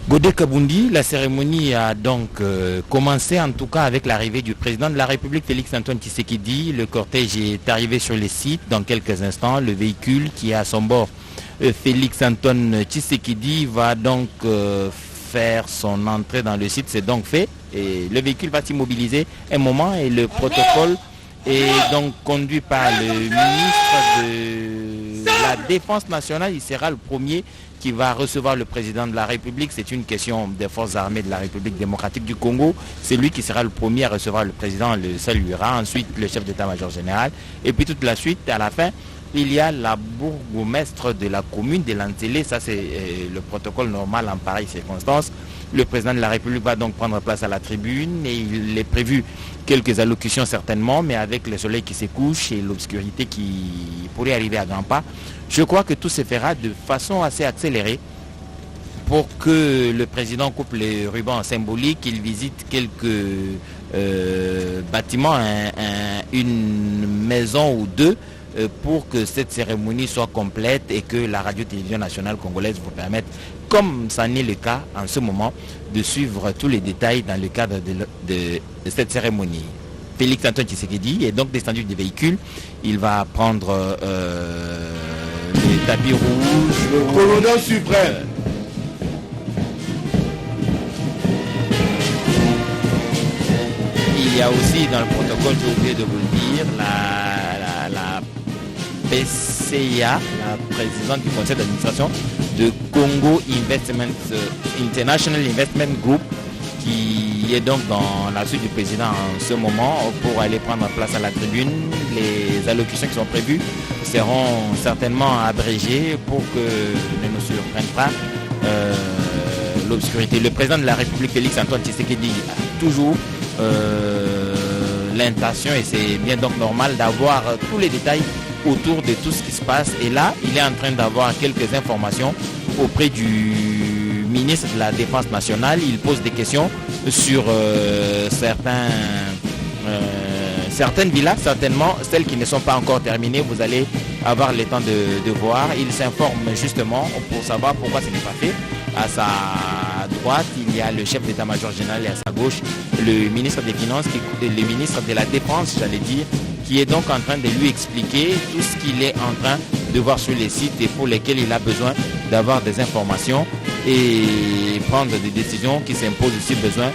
Godé Kabundi, la cérémonie a donc commencé en tout cas avec l'arrivée du président de la République Félix Antoine Tshisekedi. Le cortège est arrivé sur les sites dans quelques instants. Le véhicule qui est à son bord, Félix Antoine Tshisekedi, va donc faire son entrée dans le site. C'est donc fait et le véhicule va s'immobiliser un moment et le protocole est donc conduit par le ministre de la Défense nationale. Il sera le premier qui va recevoir le président de la République. C'est une question des forces armées de la République démocratique du Congo. C'est lui qui sera le premier à recevoir le président, le saluera. Ensuite, le chef d'état-major général. Et puis toute la suite, à la fin, il y a la bourgmestre de la commune de Lantélé. Ça, c'est le protocole normal en pareille circonstance. Le président de la République va donc prendre place à la tribune et il est prévu quelques allocutions certainement, mais avec le soleil qui se couche et l'obscurité qui pourrait arriver à grands pas, je crois que tout se fera de façon assez accélérée pour que le président coupe les rubans symboliques, il visite quelques bâtiments, une maison ou deux, pour que cette cérémonie soit complète et que la radio-télévision nationale congolaise vous permette, comme ça n'est le cas en ce moment, de suivre tous les détails dans le cadre de cette cérémonie. Félix Antoine Tshisekedi est donc descendu du véhicule. Il va prendre le tapis rouge. Le commandant suprême. Il y a aussi dans le protocole, j'ai oublié de vous le dire, la PCA, la présidente du conseil d'administration de Congo International Investment Group, qui est donc dans la suite du président en ce moment pour aller prendre place à la tribune. Les allocutions qui sont prévues seront certainement abrégées pour que ne nous surprenne pas l'obscurité. Le président de la République, Félix Antoine Tshisekedi, a toujours l'intention, et c'est bien donc normal, d'avoir tous les détails autour de tout ce qui se passe. Et là, il est en train d'avoir quelques informations auprès du ministre de la Défense nationale. Il pose des questions sur certaines villas, certainement celles qui ne sont pas encore terminées. Vous allez avoir le temps de voir. Il s'informe justement pour savoir pourquoi ce n'est pas fait. À sa droite, il y a le chef d'état-major général et à sa gauche, le ministre des Finances, le ministre de la Défense, j'allais dire, qui est donc en train de lui expliquer tout ce qu'il est en train de voir sur les sites et pour lesquels il a besoin d'avoir des informations et prendre des décisions qui s'imposent si besoin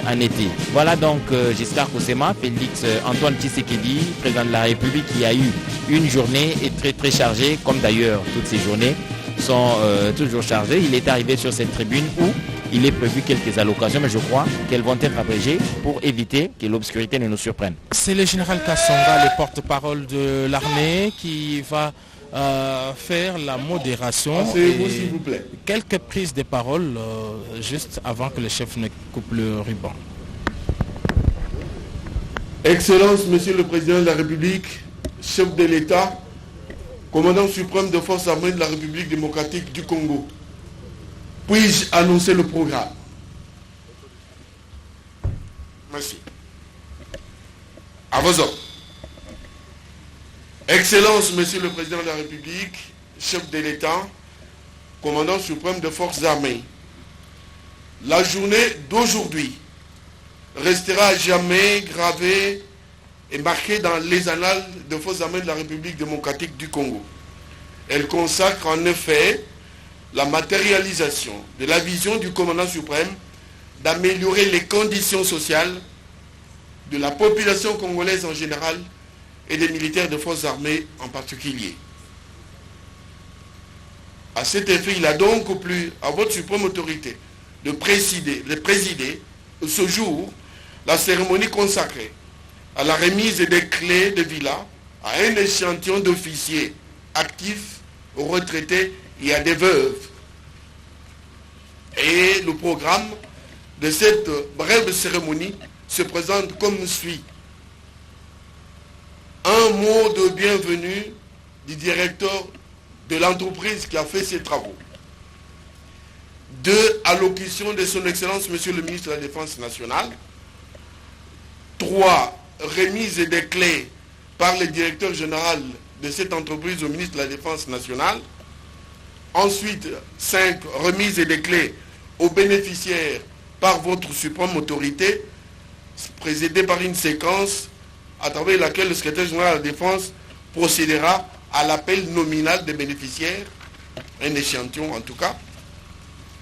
en été. Voilà donc Giscard Koussema, Félix Antoine Tshisekedi, président de la République, qui a eu une journée très très chargée, comme d'ailleurs toutes ces journées sont toujours chargées. Il est arrivé sur cette tribune où il est prévu quelques allocations, mais je crois qu'elles vont être abrégées pour éviter que l'obscurité ne nous surprenne. C'est le général Kassonga, le porte-parole de l'armée, qui va faire la modération. Asseyez-vous s'il vous plaît. Quelques prises de parole juste avant que le chef ne coupe le ruban. Excellence, Monsieur le Président de la République, chef de l'État, commandant suprême des forces armées de la République démocratique du Congo. Puis-je annoncer le programme? Merci. À vos ordres. Excellence, Monsieur le Président de la République, chef de l'État, commandant suprême des forces armées, la journée d'aujourd'hui restera à jamais gravée et marquée dans les annales des forces armées de la République démocratique du Congo. Elle consacre en effet la matérialisation de la vision du commandant suprême d'améliorer les conditions sociales de la population congolaise en général et des militaires de forces armées en particulier. À cet effet, il a donc plu à votre suprême autorité de présider ce jour la cérémonie consacrée à la remise des clés de villa à un échantillon d'officiers actifs, retraités et à des veuves. Et le programme de cette brève cérémonie se présente comme suit. Un mot de bienvenue du directeur de l'entreprise qui a fait ces travaux. 2 allocutions de son Excellence, Monsieur le ministre de la Défense nationale. 3 remises des clés par le directeur général de cette entreprise au ministre de la Défense nationale. Ensuite, 5 remises des clés aux bénéficiaires par votre suprême autorité, précédée par une séquence à travers laquelle le secrétaire général de la Défense procédera à l'appel nominal des bénéficiaires, un échantillon en tout cas.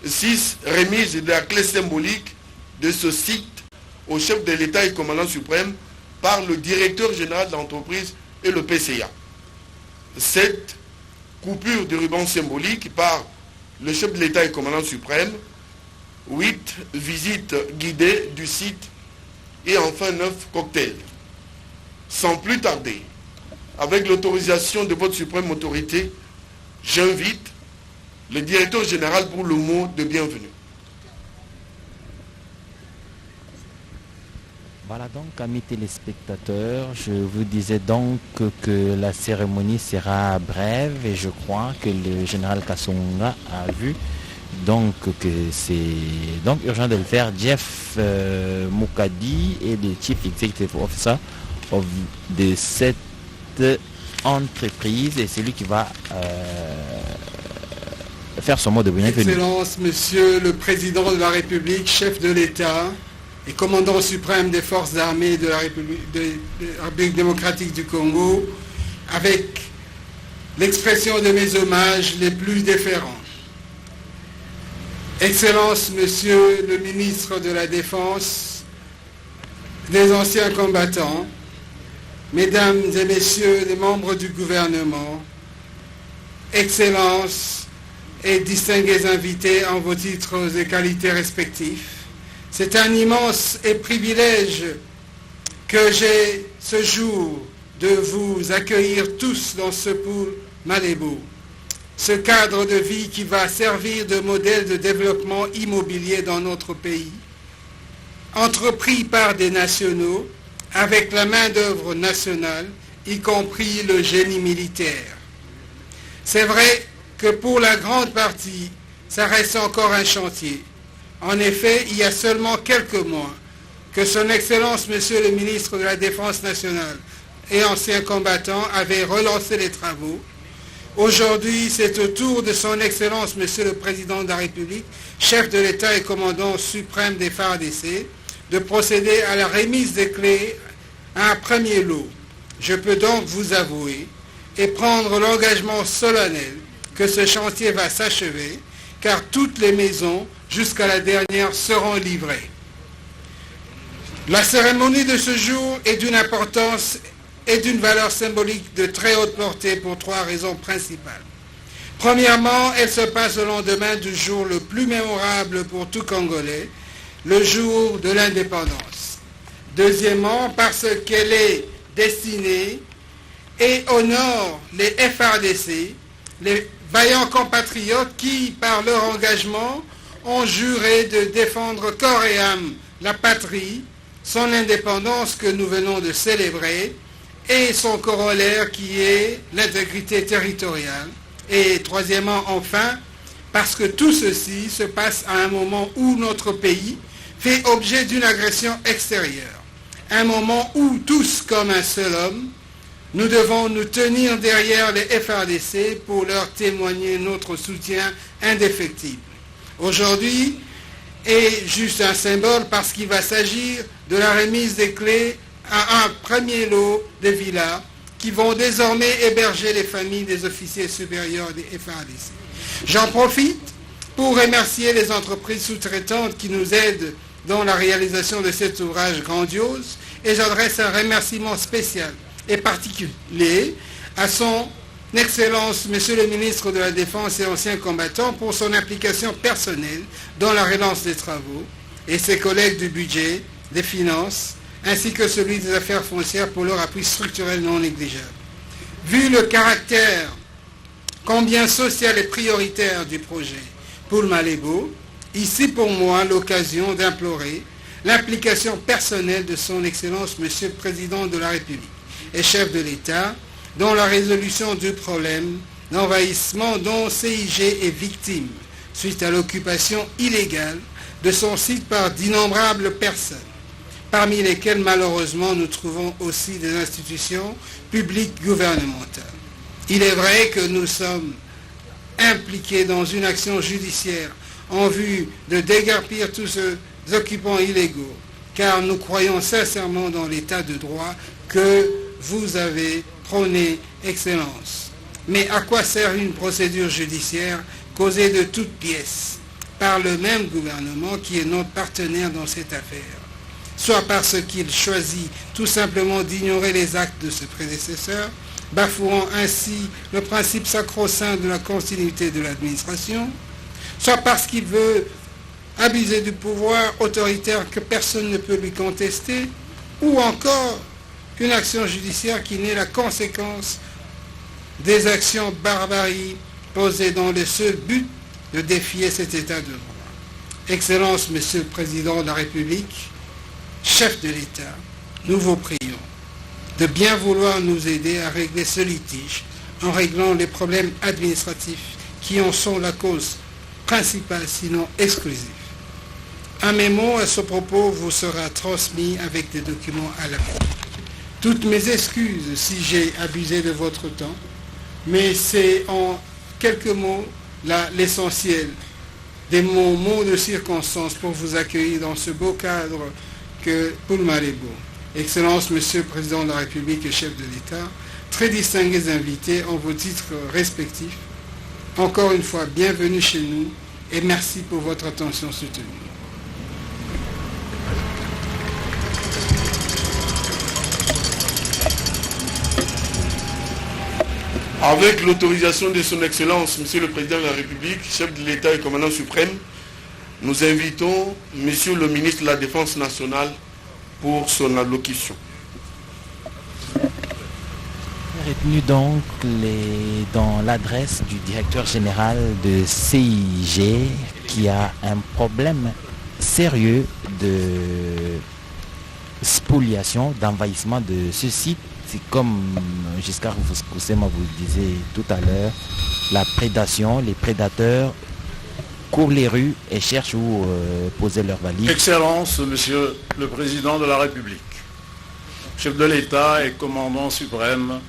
6. Remise de la clé symbolique de ce site au chef de l'État et commandant suprême par le directeur général de l'entreprise et le PCA. 7. Coupure de ruban symbolique par le chef de l'État et commandant suprême. 8. Visite guidée du site. Et enfin 9. Cocktail. Sans plus tarder, avec l'autorisation de votre suprême autorité, j'invite le directeur général pour le mot de bienvenue. Voilà donc, amis téléspectateurs, je vous disais donc que la cérémonie sera brève et je crois que le général Kassonga a vu donc que c'est donc urgent de le faire. Jeff Moukadi est le Chief Executive Officer de cette entreprise et c'est lui qui va faire son mot de bienvenue. Excellence, Monsieur le Président de la République, chef de l'État et commandant suprême des forces armées de la République démocratique du Congo, avec l'expression de mes hommages les plus déférents. Excellence, Monsieur le ministre de la Défense, des anciens combattants, Mesdames et Messieurs les membres du gouvernement, Excellences et distingués invités en vos titres et qualités respectifs, c'est un immense privilège que j'ai ce jour de vous accueillir tous dans ce pool Malebo, ce cadre de vie qui va servir de modèle de développement immobilier dans notre pays, entrepris par des nationaux, avec la main-d'œuvre nationale, y compris le génie militaire. C'est vrai que pour la grande partie, ça reste encore un chantier. En effet, il y a seulement quelques mois que son Excellence, Monsieur le ministre de la Défense nationale et ancien combattant, avait relancé les travaux. Aujourd'hui, c'est au tour de son Excellence, Monsieur le Président de la République, chef de l'État et commandant suprême des FARDC, de procéder à la remise des clés à un premier lot. Je peux donc vous avouer et prendre l'engagement solennel que ce chantier va s'achever, car toutes les maisons, jusqu'à la dernière, seront livrées. La cérémonie de ce jour est d'une importance et d'une valeur symbolique de très haute portée pour trois raisons principales. Premièrement, elle se passe le lendemain du jour le plus mémorable pour tout Congolais, le jour de l'indépendance. Deuxièmement, parce qu'elle est destinée et honore les FARDC, les vaillants compatriotes qui, par leur engagement, ont juré de défendre corps et âme la patrie, son indépendance que nous venons de célébrer, et son corollaire qui est l'intégrité territoriale. Et troisièmement, enfin, parce que tout ceci se passe à un moment où notre pays fait objet d'une agression extérieure. Un moment où tous, comme un seul homme, nous devons nous tenir derrière les FARDC pour leur témoigner notre soutien indéfectible. Aujourd'hui est juste un symbole parce qu'il va s'agir de la remise des clés à un premier lot de villas qui vont désormais héberger les familles des officiers supérieurs des FARDC. J'en profite pour remercier les entreprises sous-traitantes qui nous aident dans la réalisation de cet ouvrage grandiose et j'adresse un remerciement spécial et particulier à son Excellence, Monsieur le ministre de la Défense et ancien combattant pour son implication personnelle dans la relance des travaux et ses collègues du budget, des finances, ainsi que celui des affaires foncières pour leur appui structurel non négligeable. Vu le caractère combien social et prioritaire du projet Pool Malebo, ici pour moi l'occasion d'implorer l'implication personnelle de son Excellence, Monsieur le Président de la République et chef de l'État, dans la résolution du problème d'envahissement dont CIG est victime suite à l'occupation illégale de son site par d'innombrables personnes, parmi lesquelles malheureusement nous trouvons aussi des institutions publiques gouvernementales. Il est vrai que nous sommes impliqués dans une action judiciaire en vue de déguerpir tous ces occupants illégaux, car nous croyons sincèrement dans l'état de droit que vous avez prôné, Excellence. Mais à quoi sert une procédure judiciaire causée de toutes pièces par le même gouvernement qui est notre partenaire dans cette affaire, soit parce qu'il choisit tout simplement d'ignorer les actes de ses prédécesseurs, bafouant ainsi le principe sacro-saint de la continuité de l'administration, soit parce qu'il veut abuser du pouvoir autoritaire que personne ne peut lui contester, ou encore une action judiciaire qui n'est la conséquence des actions barbaries posées dans le seul but de défier cet état de droit. Excellence, Monsieur le Président de la République, chef de l'État, nous vous prions de bien vouloir nous aider à régler ce litige en réglant les problèmes administratifs qui en sont la cause principale, sinon exclusive. Un mémo à ce propos vous sera transmis avec des documents à l'appui. Toutes mes excuses si j'ai abusé de votre temps, mais c'est en quelques mots l'essentiel des mots de circonstance pour vous accueillir dans ce beau cadre que Poulmarebo. Excellence, Monsieur le Président de la République et chef de l'État, très distingués invités en vos titres respectifs, encore une fois, bienvenue chez nous et merci pour votre attention soutenue. Avec l'autorisation de son Excellence, Monsieur le Président de la République, chef de l'État et commandant suprême, nous invitons Monsieur le ministre de la Défense nationale pour son allocution. Retenu donc dans l'adresse du directeur général de CIG qui a un problème sérieux de spoliation, d'envahissement de ce site. C'est comme Giscard Koussema vous le disait tout à l'heure, la prédation, les prédateurs courent les rues et cherchent où poser leurs valises. Excellence, Monsieur le Président de la République, chef de l'État et commandant suprême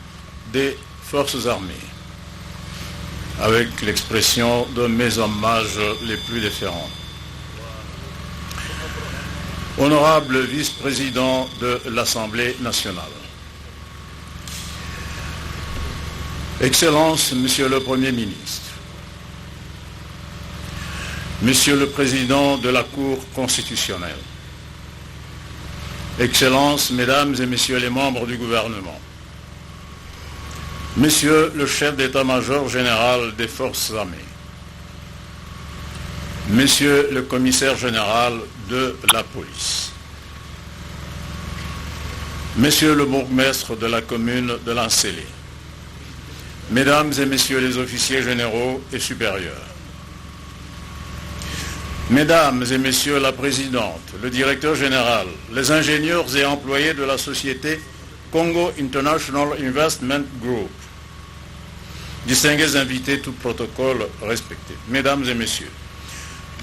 des Forces armées, avec l'expression de mes hommages les plus déférents. Honorable vice-président de l'Assemblée nationale, Excellence, Monsieur le Premier ministre, Monsieur le Président de la Cour constitutionnelle, Excellences, Mesdames et Messieurs les membres du gouvernement, Monsieur le chef d'état-major général des Forces armées, Monsieur le commissaire général de la police, Monsieur le bourgmestre de la commune de Lancélé, Mesdames et Messieurs les officiers généraux et supérieurs, Mesdames et Messieurs la Présidente, le Directeur général, les ingénieurs et employés de la société Congo International Investment Group, distingués invités, tout protocole respecté, Mesdames et Messieurs,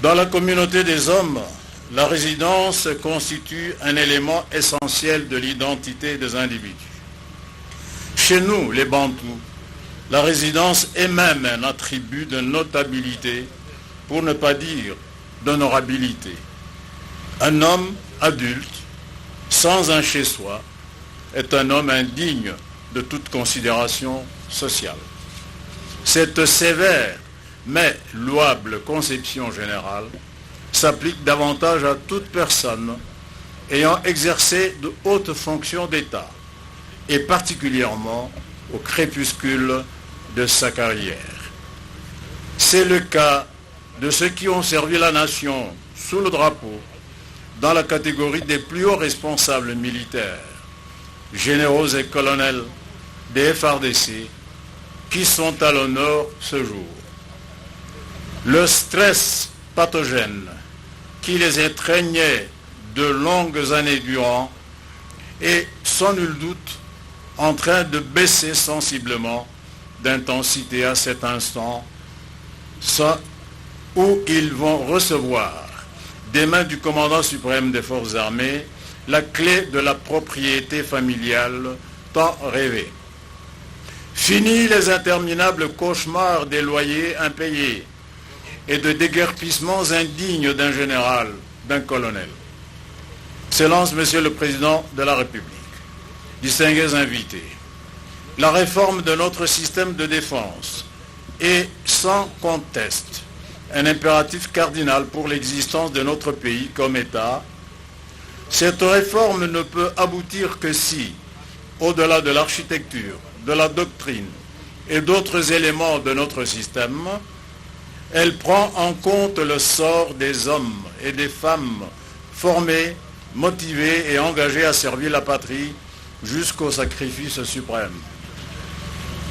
dans la communauté des hommes, la résidence constitue un élément essentiel de l'identité des individus. Chez nous, les Bantous, la résidence est même un attribut de notabilité, pour ne pas dire d'honorabilité. Un homme adulte, sans un chez-soi, est un homme indigne de toute considération sociale. Cette sévère mais louable conception générale s'applique davantage à toute personne ayant exercé de hautes fonctions d'État, et particulièrement au crépuscule de sa carrière. C'est le cas de ceux qui ont servi la nation sous le drapeau dans la catégorie des plus hauts responsables militaires, généraux et colonels des FARDC, qui sont à l'honneur ce jour. Le stress pathogène qui les étreignait de longues années durant est sans nul doute en train de baisser sensiblement d'intensité à cet instant, où ils vont recevoir des mains du commandant suprême des forces armées la clé de la propriété familiale tant rêvée. Fini les interminables cauchemars des loyers impayés et de déguerpissements indignes d'un général, d'un colonel. Excellence, Monsieur le Président de la République, distingués invités, la réforme de notre système de défense est sans conteste un impératif cardinal pour l'existence de notre pays comme État. Cette réforme ne peut aboutir que si, au-delà de l'architecture, de la doctrine et d'autres éléments de notre système, elle prend en compte le sort des hommes et des femmes formés, motivés et engagés à servir la patrie jusqu'au sacrifice suprême.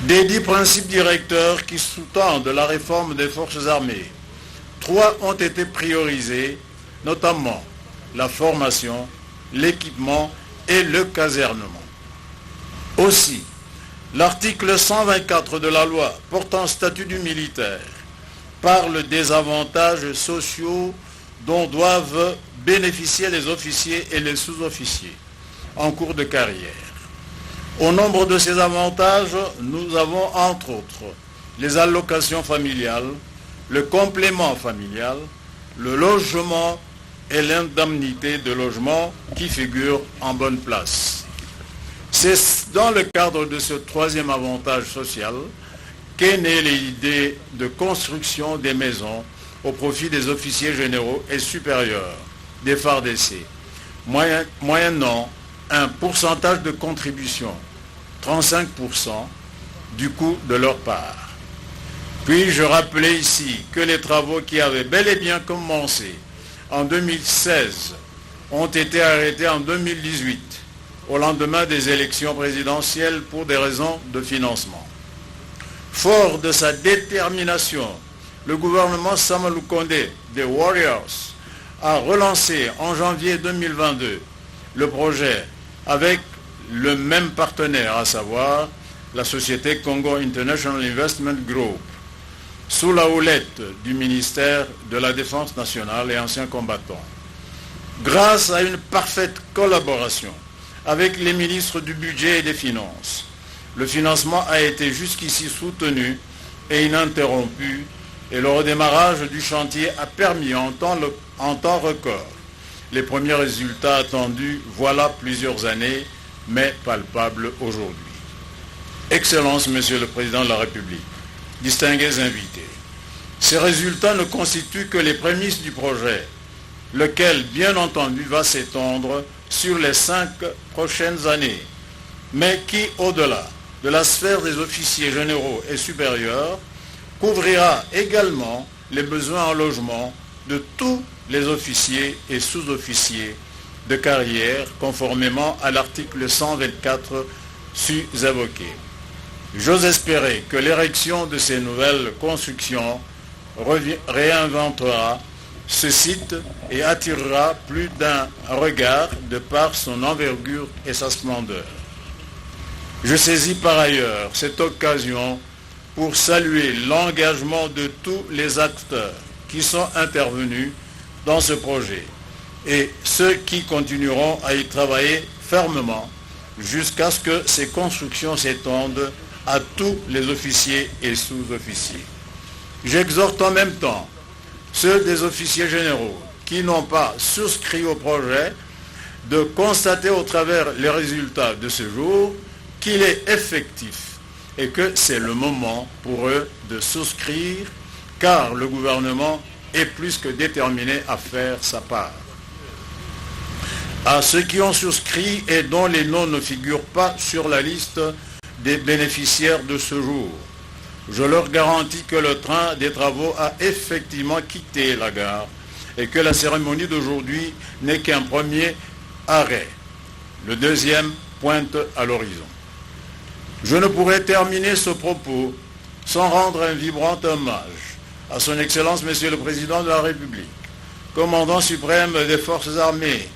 Des 10 principes directeurs qui sous-tendent la réforme des forces armées, 3 ont été priorisés, notamment la formation, l'équipement et le casernement. Aussi, l'article 124 de la loi portant statut du militaire parle des avantages sociaux dont doivent bénéficier les officiers et les sous-officiers en cours de carrière. Au nombre de ces avantages, nous avons entre autres les allocations familiales, le complément familial, le logement et l'indemnité de logement qui figurent en bonne place. C'est dans le cadre de ce troisième avantage social qu'est née l'idée de construction des maisons au profit des officiers généraux et supérieurs des FARDC, moyennant un pourcentage de contribution, 35% du coût de leur part. Puis-je rappeler ici que les travaux qui avaient bel et bien commencé en 2016 ont été arrêtés en 2018, au lendemain des élections présidentielles pour des raisons de financement. Fort de sa détermination, le gouvernement Samalou Kondé des Warriors a relancé en janvier 2022 le projet avec le même partenaire, à savoir la société Congo International Investment Group, sous la houlette du ministère de la Défense nationale et anciens combattants. Grâce à une parfaite collaboration avec les ministres du Budget et des Finances, le financement a été jusqu'ici soutenu et ininterrompu, et le redémarrage du chantier a permis en temps record les premiers résultats attendus voilà plusieurs années, mais palpables aujourd'hui. Excellence, Monsieur le Président de la République, distingués invités, ces résultats ne constituent que les prémices du projet, lequel, bien entendu, va s'étendre sur les 5 prochaines années, mais qui, au-delà de la sphère des officiers généraux et supérieurs, couvrira également les besoins en logement de tous les officiers et sous-officiers de carrière, conformément à l'article 124 sus-évoqué. J'ose espérer que l'érection de ces nouvelles constructions réinventera ce site et attirera plus d'un regard de par son envergure et sa splendeur. Je saisis par ailleurs cette occasion pour saluer l'engagement de tous les acteurs qui sont intervenus dans ce projet et ceux qui continueront à y travailler fermement jusqu'à ce que ces constructions s'étendent à tous les officiers et sous-officiers. J'exhorte en même temps ceux des officiers généraux qui n'ont pas souscrit au projet de constater au travers les résultats de ce jour qu'il est effectif et que c'est le moment pour eux de souscrire, car le gouvernement est plus que déterminé à faire sa part. À ceux qui ont souscrit et dont les noms ne figurent pas sur la liste des bénéficiaires de ce jour, je leur garantis que le train des travaux a effectivement quitté la gare et que la cérémonie d'aujourd'hui n'est qu'un premier arrêt. Le deuxième pointe à l'horizon. Je ne pourrais terminer ce propos sans rendre un vibrant hommage à son Excellence Monsieur le Président de la République, commandant suprême des Forces armées,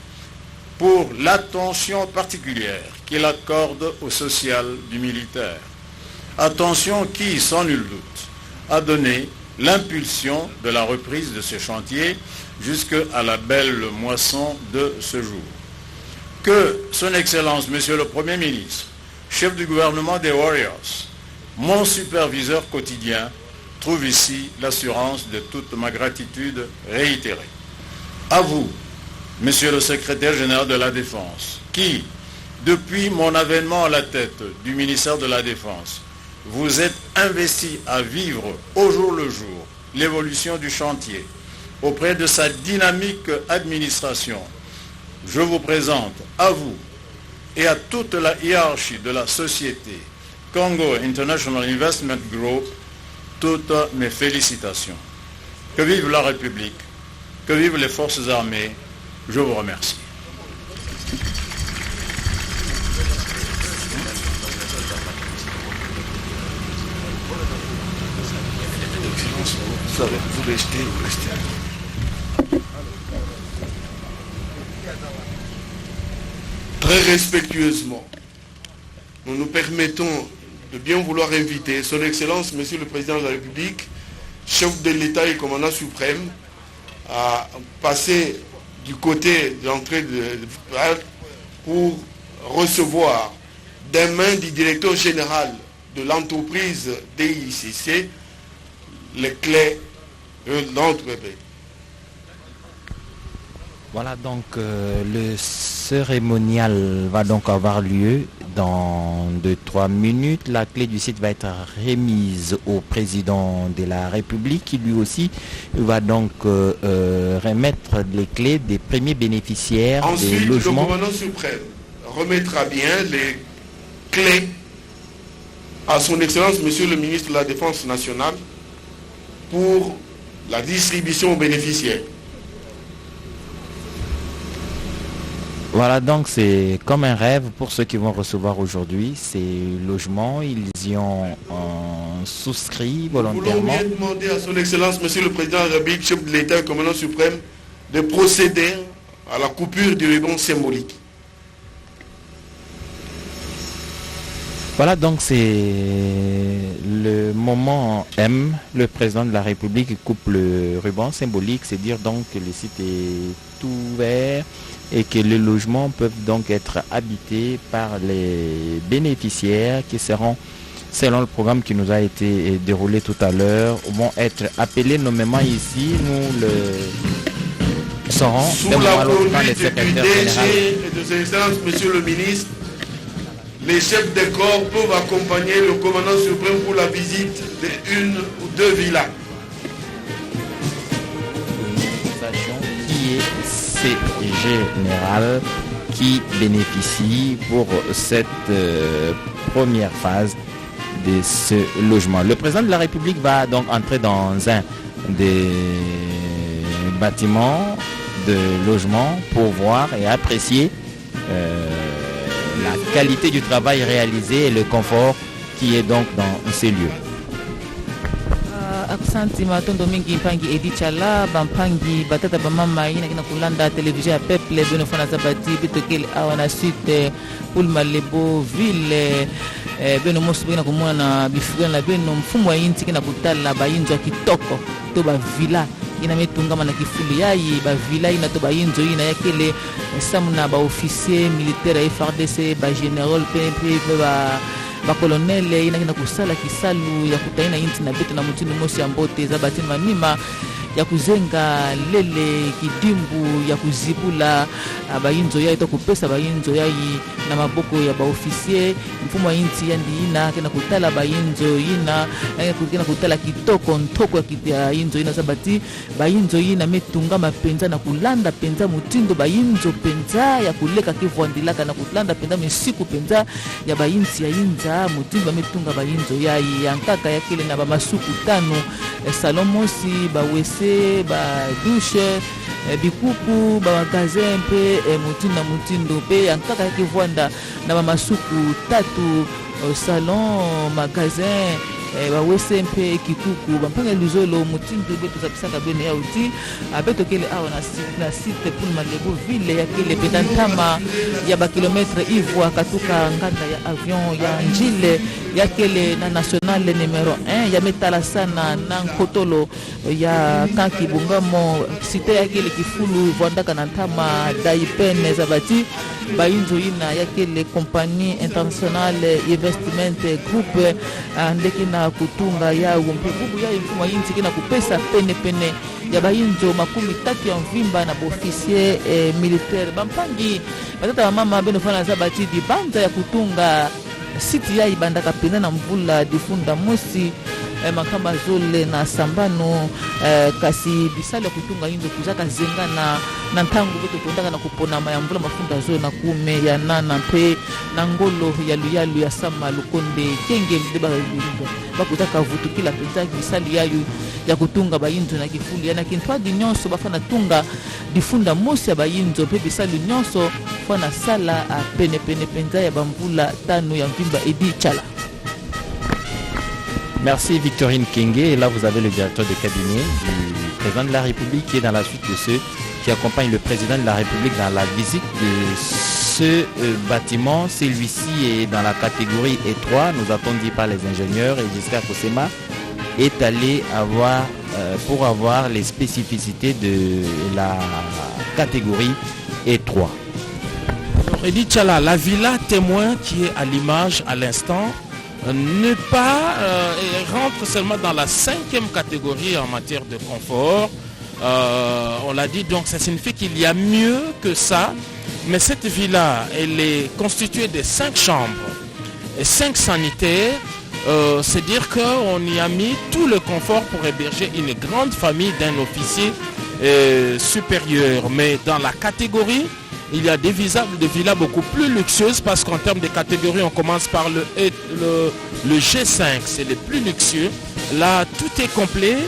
pour l'attention particulière qu'il accorde au social du militaire. Attention qui, sans nul doute, a donné l'impulsion de la reprise de ce chantier jusqu'à la belle moisson de ce jour. Que son Excellence Monsieur le Premier ministre, chef du gouvernement des Warriors, mon superviseur quotidien, trouve ici l'assurance de toute ma gratitude réitérée. À vous, Monsieur le secrétaire général de la Défense, qui, depuis mon avènement à la tête du ministère de la Défense, vous êtes investi à vivre au jour le jour l'évolution du chantier auprès de sa dynamique administration. Je vous présente à vous et à toute la hiérarchie de la société Congo International Investment Group toutes mes félicitations. Que vive la République, que vivent les forces armées, je vous remercie. Très respectueusement, nous nous permettons de bien vouloir inviter Son Excellence, Monsieur le Président de la République, chef de l'État et commandant suprême, à passer du côté de l'entrée pour recevoir des mains du directeur général de l'entreprise DICC les clés de l'entreprise. Voilà, donc le cérémonial va donc avoir lieu dans 2-3 minutes. La clé du site va être remise au président de la République qui lui aussi va donc remettre les clés des premiers bénéficiaires des logements. Ensuite, le commandant suprême remettra bien les clés à son Excellence, Monsieur le ministre de la Défense nationale, pour la distribution aux bénéficiaires. Voilà, donc c'est comme un rêve pour ceux qui vont recevoir aujourd'hui ces logements. Ils y ont souscrit volontairement. Nous voulons bien demander à son Excellence, Monsieur le Président de la République, chef de l'État et commandant suprême, de procéder à la coupure du ruban symbolique. Voilà, donc c'est le moment M. Le président de la République coupe le ruban symbolique, c'est dire donc que le site est ouvert et que les logements peuvent donc être habités par les bénéficiaires qui seront, selon le programme qui nous a été déroulé tout à l'heure, vont être appelés nommément ici. Nous le saurons. Sous la conduite du DG et de ses excellences, Monsieur le ministre, les chefs de corps peuvent accompagner le commandant suprême pour la visite d'une ou deux villas. Qui est ces général qui bénéficie pour cette première phase de ce logement. Le président de la République va donc entrer dans un des bâtiments de logement pour voir et apprécier la qualité du travail réalisé et le confort qui est donc dans ces lieux. Aksanti matondo mingi mpangi edichala bampangi batata bamama ina kina kulanda television ya peuple beno fana zabati bitokele awana suite pulma lebo ville beno mosu bena kumwana bifugana beno mfumo wa inti kina kutala bayinzo kitoko to ba villa ina metungama na kifulu yayi ba villa ina to bayinzo ina yakele samuna ba officier militaire FARDC ba general PMP ba colonel ina kina kusala kisalu ya kutaina inti na beto na mutini mosi ambote za batini manima ya kuzenga lele kidimbu ya kuzibula bayinzo ya ito kupesa bayinzo ya na maboko ya ba officier mfumo wa inti yandi ina kina kutala bayinzo ina kina kutala kitoko ntoko ya yinzo ina sabati bayinzo ina metungama penza na kulanda penza mutindo bayinzo penza ya kuleka kivwandilaka na kulanda penza mesiku penza ya bayinzi ya inza mutindo metunga bayinzo ya yankaka ya kile na ba masuku tano salon mosi ba wese ba douche bikuku ba magazin pe mutindo pe yankaka ya kivwanda na ba masuku tatu salon magazin bawese mpe kikuku bampanga luzolo mutindo beto zapisaka bene ya uti abetokele awa na site pour malebo ville ya kele pedantama ya ba kilometre ivwa katuka nganda ya avion ya njile ya kele na national numéro 1 ya metala sana na nkotolo ya kanki bungamo site ya kele kifulu vwandaka na ntama daipene zabati bayinzo ina yake le compagnie internationale investment group ndeki na kutunga yao mpebubu ya mfumo yinzi kina kupesa pene ya bayinzo 3 ya mvimba na officier militaire bampangi batata wa mama benofana za batidi banda ya kutunga siti ya ibandaka pena na mvula difunda mosi makamba zole na sambano kasi bisali ya kutunga inzo kuzaka zenga na ntangu beto kundaka na kupona mayambula mafunda zole na kume ya nana mpe na ngolo ya luyalu ya sama lukonde kenge mdeba bakutaka vutu kila peta bisali yayu ya kutunga bayinzo na kifuli yana kintwadi nyonso bafana tunga difunda mosi ya bayinzo pe bisali nyonso fana sala a pene penza ya bambula tano ya mvimba Edi Chala. Merci Victorine Kenge. Et là, vous avez le directeur de cabinet du président de la République qui est dans la suite de ceux qui accompagnent le président de la République dans la visite de ce bâtiment. Celui-ci est dans la catégorie E3, nous a-t-on dit par les ingénieurs, et Giscard Kosema est allé pour avoir les spécificités de la catégorie E3. Edi Chala, la villa témoin qui est à l'image à l'instant, ne pas rentre seulement dans la 5e catégorie en matière de confort. On l'a dit, donc ça signifie qu'il y a mieux que ça. Mais cette villa, elle est constituée de 5 chambres et 5 sanitaires. C'est dire qu'on y a mis tout le confort pour héberger une grande famille d'un officier supérieur. Mais dans la catégorie, il y a des villas beaucoup plus luxueuses parce qu'en termes de catégories, on commence par le G5, c'est le plus luxueux. Là, tout est complet.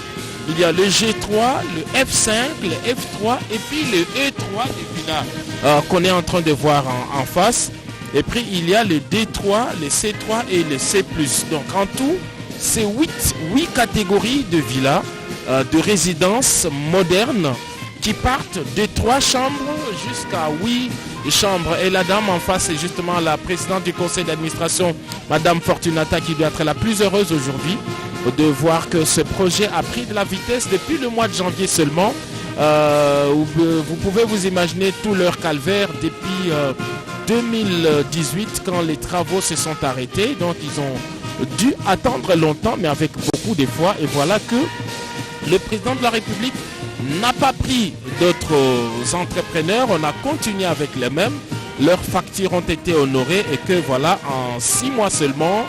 Il y a le G3, le F5, le F3 et puis le E3 des villas qu'on est en train de voir en face. Et puis, il y a le D3, le C3 et le C+. Donc, en tout, c'est 8 catégories de villas, de résidences modernes qui partent de 3 chambres jusqu'à 8 chambres. Et la dame en face, c'est justement la présidente du conseil d'administration, Madame Fortunata, qui doit être la plus heureuse aujourd'hui de voir que ce projet a pris de la vitesse depuis le mois de janvier seulement. Vous pouvez vous imaginer tout leur calvaire depuis 2018 quand les travaux se sont arrêtés. Donc ils ont dû attendre longtemps, mais avec beaucoup d'efforts. Et voilà que le président de la République n'a pas pris d'autres entrepreneurs, on a continué avec les mêmes, leurs factures ont été honorées et que voilà, en 6 mois seulement,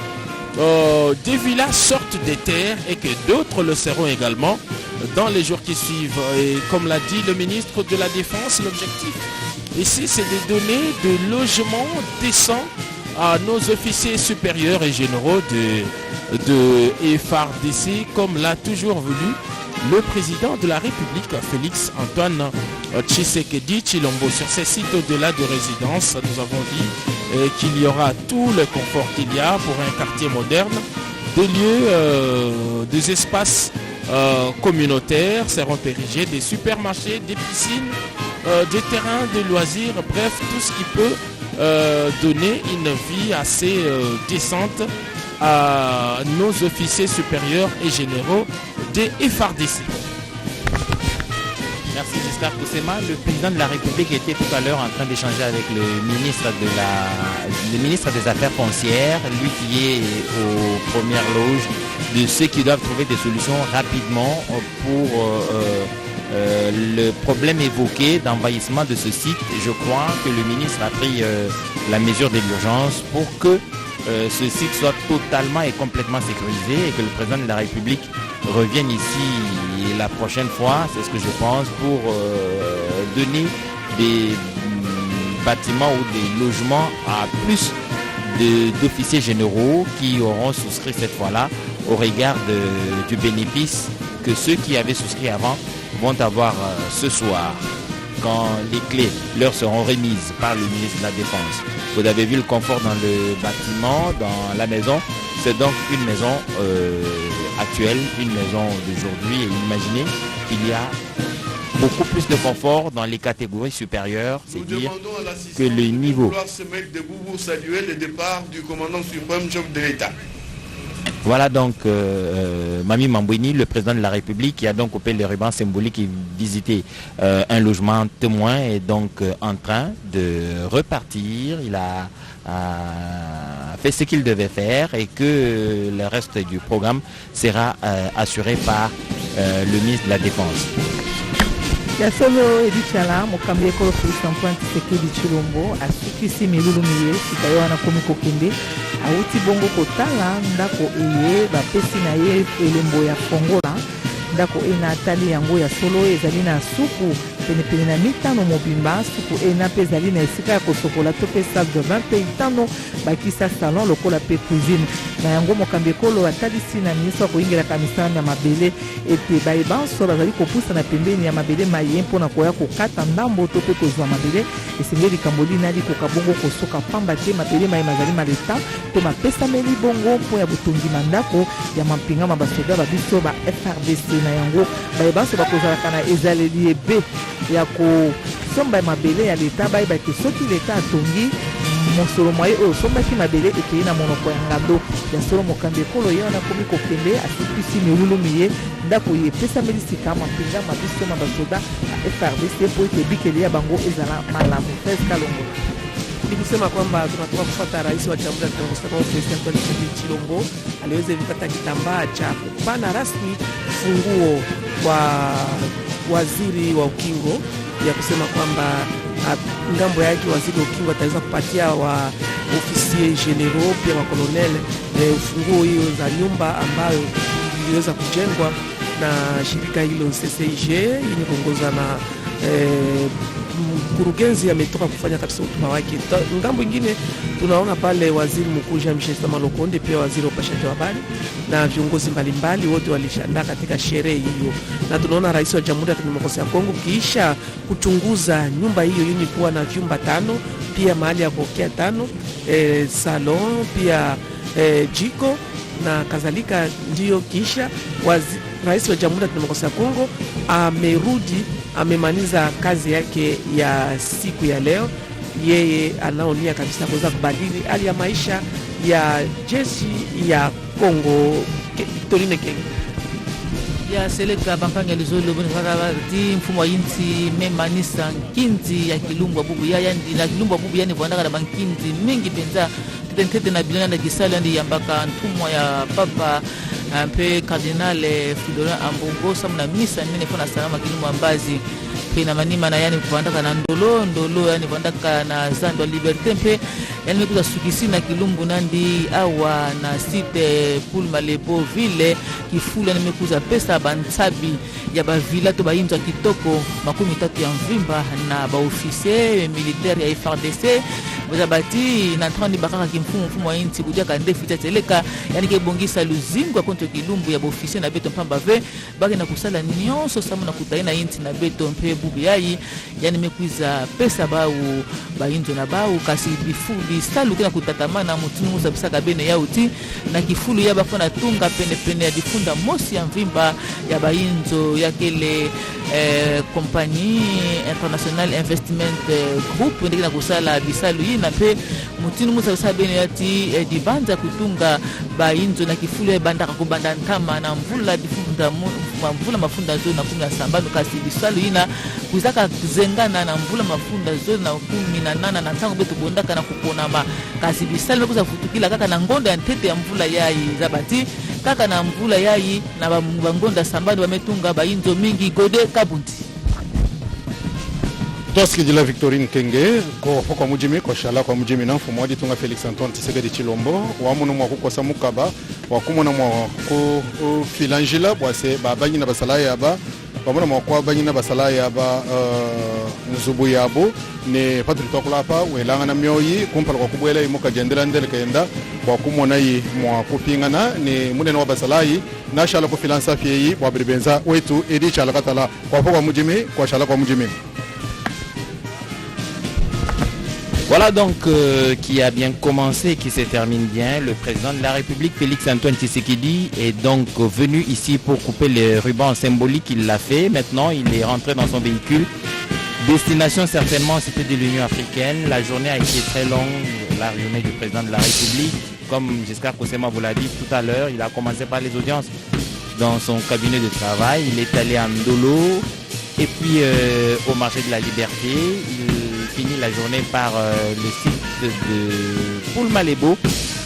des villas sortent des terres et que d'autres le seront également dans les jours qui suivent. Et comme l'a dit le ministre de la Défense, l'objectif ici c'est de donner des logements décents à nos officiers supérieurs et généraux de FARDC comme l'a toujours voulu le président de la République, Félix Antoine Tshisekedi Tshilombo. Sur ces sites au-delà de résidence, nous avons dit qu'il y aura tout le confort qu'il y a pour un quartier moderne. Des lieux, des espaces communautaires seront érigés, des supermarchés, des piscines, des terrains de loisirs, bref, tout ce qui peut donner une vie assez décente à nos officiers supérieurs et généraux des FARDC. Merci Giscard Kosema. Le président de la République était tout à l'heure en train d'échanger avec le ministre des Affaires foncières, lui qui est aux premières loges de ceux qui doivent trouver des solutions rapidement pour le problème évoqué d'envahissement de ce site. Je crois que le ministre a pris la mesure de l'urgence pour que ce site soit totalement et complètement sécurisé et que le président de la République revienne ici la prochaine fois, c'est ce que je pense, pour donner des bâtiments ou des logements à plus d'officiers généraux qui auront souscrit cette fois-là au regard du bénéfice que ceux qui avaient souscrit avant vont avoir ce soir quand les clés leur seront remises par le ministre de la Défense. Vous avez vu le confort dans le bâtiment, dans la maison. C'est donc une maison actuelle, une maison d'aujourd'hui. Et imaginez qu'il y a beaucoup plus de confort dans les catégories supérieures. C'est dire que le niveau... Se mettre debout pour saluer le départ du commandant suprême chef de l'État. Voilà donc Mami Mambouini, le président de la République, qui a donc coupé les rubans symboliques et visité un logement témoin, est donc en train de repartir. Il a fait ce qu'il devait faire et que le reste du programme sera assuré par le ministre de la Défense. Yasolo Edichala, mokambi ekolo Félix Antoine Tshisekedi Tshilombo, asukisi milulu miye sika yo wana komi kokende, auti bongo kotala ndako eye bapesi na ye elembo ya Kongola, ndako ena atali yango ya solo ezali na suku penepene na mitano mobimba, suku ena pe ezali na esika ya kosokola to pe salle de vin pe itano bakisa salon lokola pe cuisine. Na yango mokambi ekolo atalisi na ministre koyingelaka misala ya mabele ete bayebanso bazali kopusa na pembeni ya mabele maye mpona koya kokata ndambo to pe kozwa mabele esengeli likambo linali kokabongo kosoka pamba te mabele maye mazali maleta to mapesameli bongo mpo ya botongi mandako ya mampinga mabasoda babiso ba FRDC. Na yango bayebanso bakozalaka na ezaleli ebe ya kosomba mabele ya leta bayeba ete soki leta atongi mosolo mwaye oyo osombaki mabele ekei na monoko ya ngando ya solo mokambi ekolo ye wana komi kokende asipisi milulu miye ndako ye epesameli sika mampinga mabiso ma basoda ya FRDC mpo ete bikeli ya bango ezala malamu. Fes Kalongo ni kusema kwamba tunatoka kufuata rais wa Jamhuri ya Kidemokrasia ya Kongo Felix Antoine Tshisekedi Tshilombo aliweza kukata kitambaa cha kupana rasmi funguo kwa waziri wa ukingo ya kusema kwamba ngambo yake waziri wa ukingo ataweza kupatia wa ofisier general pia wa colonel funguo hiyo za nyumba ambayo iliweza kujengwa na shirika hilo CCIG yenye kuongozwa na mkurugenzi ametoka kufanya kabisa utuma wake. Ngambo ingine tunaona pale waziri mkuu Jean-Michel Sama-Lukonde pia waziri wa upashaji wa habari na viongozi mbalimbali wote walishandaa katika sherehe hiyo, na tunaona rais wa Jamhuri ya Kidemokrasia ya Kongo kisha kuchunguza nyumba hiyo yenye kuwa na vyumba 5 pia mahali ya kupokea 5 salon pia jiko na kadhalika, ndio kisha rais wa Jamhuri ya Kidemokrasia ya Kongo amerudi amemaliza kazi yake ya siku ya leo. Yeye anaonia kabisa kuweza kubadili hali ya maisha ya jeshi ya Kongo. Victorine Kenge ya seleka bampanga lizolo boni kakabati mfumo wa inti memanisa nkinzi ya kilumbu bubu ya yandi na kilumbu bubu yani vwandaka na bankinzi mingi penza tete na bilana na gisala ndi yambaka ntumwa ya papa mpe kardinale Fridolin Ambongo samuna misa mine fona salama kilumbu ambazi pena manima na yani vwandaka na ndolo yani vwandaka na zando liberté mpe yani mekuza sukisi na kilumbu nandi awa na site Poul Malebo ville kifulu yani mekuza pesa bansabi ya bavila to bayinzwa kitoko 30 ya mvimba na baofisier militaire ya FARDC bozabati na 30 bakaka kimfumo wa inti kudia kande fita teleka yani kebongisa luzingo contre kilumbu ya baofisier na beto mpamba ve baki na kusala nyonso samu na kutaina inti na beto mpe bubu yayi yani mekuza pesa bau bayinzwa na bau kasi bifuli salu kina kutatamana mutunu musabisaka bene yauti na kifulu ya bafona tunga pene ya difunda mosi ya mvimba ya bayinzo yakele compagnie international investment group ndikina kusala bisalu yina pe mutunu musabisaka bene yati dibanza kutunga bayinzo na kifulu ya bandaka kubanda ntama na mvula difunda mvula mafunda zo na 17 kasi bisalu yina kuzaka zengana na mvula mafunda zo na 18 na tango betu bondaka na kupona ma kasi bisalu kuza futukila kaka na ngondo ya ntete ya mvula yayi zabati kaka na mvula yayi na bangonda sambani bametunga bayinzo mingi gode kabundi tosikidila Victorine Kenge kwa mujimi kwa shala kwa mujimi na mfumo wadi tunga Felix Antoine Tshisekedi Tshilombo wamuno mwa kukosa mukaba wakumona mwa ku filangila bwase babanyi na basala yaba bamona mwa kwa banyi na basala yaba nzubu yabo ne patri tokulapa welanga na myoyi kumpala kwa kubwela imuka jendela ndele kenda kwa kumona yi mwa kupingana ne munene wa basalayi na shala ku filansa fieyi wa bribenza wetu edi chala katala kwa mujimi kwa shala kwa mujimi. Voilà donc qui a bien commencé, qui se termine bien. Le président de la République, Félix Antoine Tshisekedi, est donc venu ici pour couper les rubans symboliques. Il l'a fait. Maintenant, il est rentré dans son véhicule. Destination certainement, c'était de l'Union africaine. La journée a été très longue, la journée du président de la République. comme Giscard Koussema vous l'a dit tout à l'heure, il a commencé par les audiences dans son cabinet de travail. Il est allé à Ndolo et puis au marché de la Liberté. Il finit la journée par le site de Poul-Malebo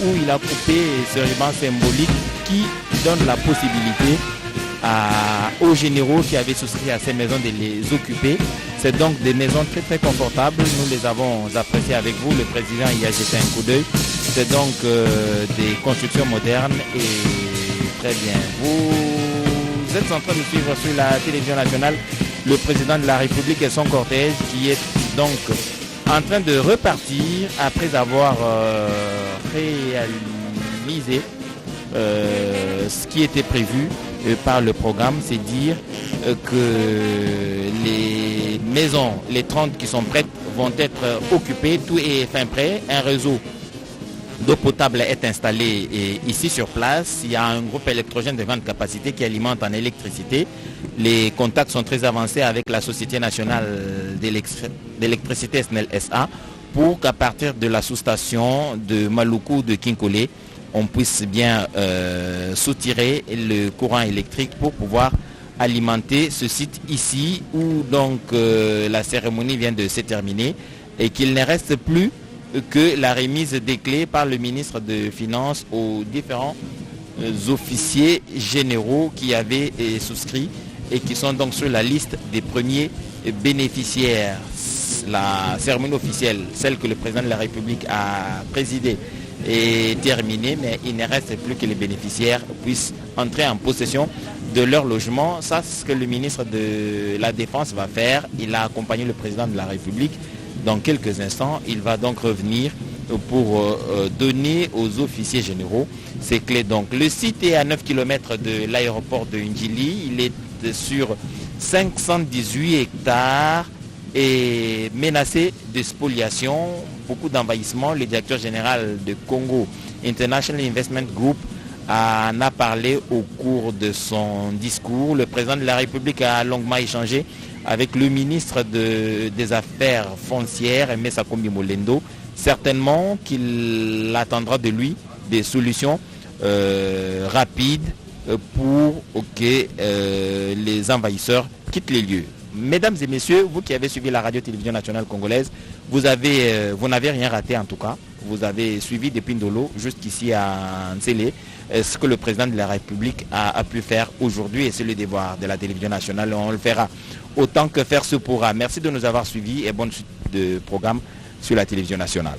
où il a coupé ce ruban symbolique qui donne la possibilité aux généraux qui avaient souscrit à ces maisons de les occuper. C'est donc des maisons très très confortables. Nous les avons appréciées avec vous. Le président y a jeté un coup d'œil. C'est donc des constructions modernes et très bien. Vous êtes en train de suivre sur la télévision nationale le président de la République et son cortège qui est donc en train de repartir après avoir réalisé ce qui était prévu par le programme, c'est dire que les maisons, les 30 qui sont prêtes, vont être occupées, tout est fin prêt, un réseau d'eau potable est installé ici sur place, il y a un groupe électrogène de grande capacité qui alimente en électricité, les contacts sont très avancés avec la Société nationale d'électricité SNEL SA pour qu'à partir de la sous-station de Maluku de Kinkole, on puisse bien soutirer le courant électrique pour pouvoir alimenter ce site ici où donc la cérémonie vient de se terminer et qu'il ne reste plus que la remise des clés par le ministre des Finances aux différents officiers généraux qui avaient souscrit et qui sont donc sur la liste des premiers bénéficiaires. La cérémonie officielle, celle que le président de la République a présidée, est terminée, mais il ne reste plus que les bénéficiaires puissent entrer en possession de leur logement. Ça, c'est ce que le ministre de la Défense va faire. Il a accompagné le président de la République. Dans quelques instants, il va donc revenir pour donner aux officiers généraux ces clés. Donc, le site est à 9 km de l'aéroport de Ndjili. Il est sur 518 hectares et menacé de spoliation, beaucoup d'envahissement. Le directeur général de Congo International Investment Group en a parlé au cours de son discours. Le président de la République a longuement échangé avec le ministre des Affaires foncières, M. Sakombi Molendo. Certainement qu'il attendra de lui des solutions rapides pour que les envahisseurs quittent les lieux. Mesdames et messieurs, vous qui avez suivi la radio-télévision nationale congolaise, vous n'avez rien raté en tout cas. Vous avez suivi depuis Ndolo jusqu'ici à Nzélé ce que le président de la République a pu faire aujourd'hui et c'est le devoir de la télévision nationale. On le fera autant que faire se pourra. Merci de nous avoir suivis et bonne suite de programme sur la télévision nationale.